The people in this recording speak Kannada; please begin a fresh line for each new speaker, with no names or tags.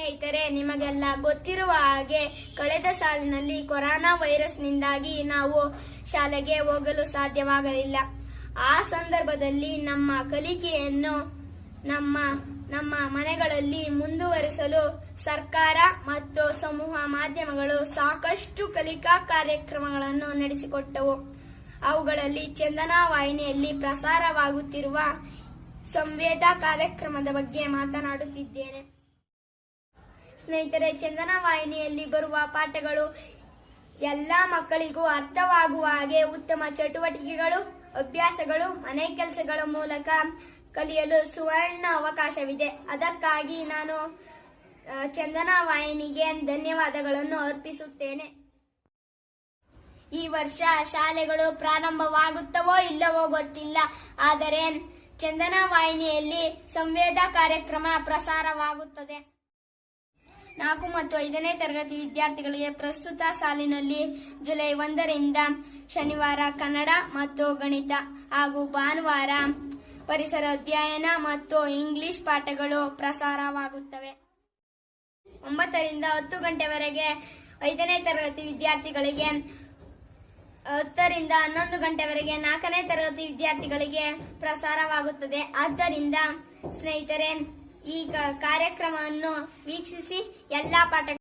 ಸ್ನೇಹಿತರೆ, ನಿಮಗೆಲ್ಲ ಗೊತ್ತಿರುವ ಹಾಗೆ ಕಳೆದ ಸಾಲಿನಲ್ಲಿ ಕೊರೋನಾ ವೈರಸ್ನಿಂದಾಗಿ ನಾವು ಶಾಲೆಗೆ ಹೋಗಲು ಸಾಧ್ಯವಾಗಲಿಲ್ಲ. ಆ ಸಂದರ್ಭದಲ್ಲಿ ನಮ್ಮ ಕಲಿಕೆಯನ್ನು ನಮ್ಮ ಮನೆಗಳಲ್ಲಿ ಮುಂದುವರಿಸಲು ಸರ್ಕಾರ ಮತ್ತು ಸಮೂಹ ಮಾಧ್ಯಮಗಳು ಸಾಕಷ್ಟು ಕಲಿಕಾ ಕಾರ್ಯಕ್ರಮಗಳನ್ನು ನಡೆಸಿಕೊಟ್ಟವು. ಅವುಗಳಲ್ಲಿ ಚಂದನ ವಾಹಿನಿಯಲ್ಲಿ ಪ್ರಸಾರವಾಗುತ್ತಿರುವ ಸಂವೇದ ಕಾರ್ಯಕ್ರಮದ ಬಗ್ಗೆ ಮಾತನಾಡುತ್ತಿದ್ದೇನೆ. ಸ್ನೇಹಿತರೆ, ಚಂದನ ವಾಹಿನಿಯಲ್ಲಿ ಬರುವ ಪಾಠಗಳು ಎಲ್ಲಾ ಮಕ್ಕಳಿಗೂ ಅರ್ಥವಾಗುವ ಹಾಗೆ ಉತ್ತಮ ಚಟುವಟಿಕೆಗಳು, ಅಭ್ಯಾಸಗಳು, ಮನೆ ಕೆಲಸಗಳ ಮೂಲಕ ಕಲಿಯಲು ಸುವರ್ಣ ಅವಕಾಶವಿದೆ. ಅದಕ್ಕಾಗಿ ನಾನು ಚಂದನ ವಾಹಿನಿಗೆ ಧನ್ಯವಾದಗಳನ್ನು ಅರ್ಪಿಸುತ್ತೇನೆ. ಈ ವರ್ಷ ಶಾಲೆಗಳು ಪ್ರಾರಂಭವಾಗುತ್ತವೋ ಇಲ್ಲವೋ ಗೊತ್ತಿಲ್ಲ, ಆದರೆ ಚಂದನ ವಾಹಿನಿಯಲ್ಲಿ ಸಂವೇದ ಕಾರ್ಯಕ್ರಮ ಪ್ರಸಾರವಾಗುತ್ತದೆ. 4 ಮತ್ತು 5ನೇ ತರಗತಿ ವಿದ್ಯಾರ್ಥಿಗಳಿಗೆ ಪ್ರಸ್ತುತ ಸಾಲಿನಲ್ಲಿ ಜುಲೈ 1ರಿಂದ ಶನಿವಾರ ಕನ್ನಡ ಮತ್ತು ಗಣಿತ ಹಾಗೂ ಭಾನುವಾರ ಪರಿಸರ ಅಧ್ಯಯನ ಮತ್ತು ಇಂಗ್ಲಿಷ್ ಪಾಠಗಳು ಪ್ರಸಾರವಾಗುತ್ತವೆ. 9ರಿಂದ 10 ಗಂಟೆವರೆಗೆ 5ನೇ ತರಗತಿ ವಿದ್ಯಾರ್ಥಿಗಳಿಗೆ, 10ರಿಂದ 11 ಗಂಟೆವರೆಗೆ 4ನೇ ತರಗತಿ ವಿದ್ಯಾರ್ಥಿಗಳಿಗೆ ಪ್ರಸಾರವಾಗುತ್ತದೆ. ಆದ್ದರಿಂದ ಸ್ನೇಹಿತರೆ, ಈ ಕಾರ್ಯಕ್ರಮವನ್ನು ವೀಕ್ಷಿಸಿ ಎಲ್ಲಾ ಪಾಠ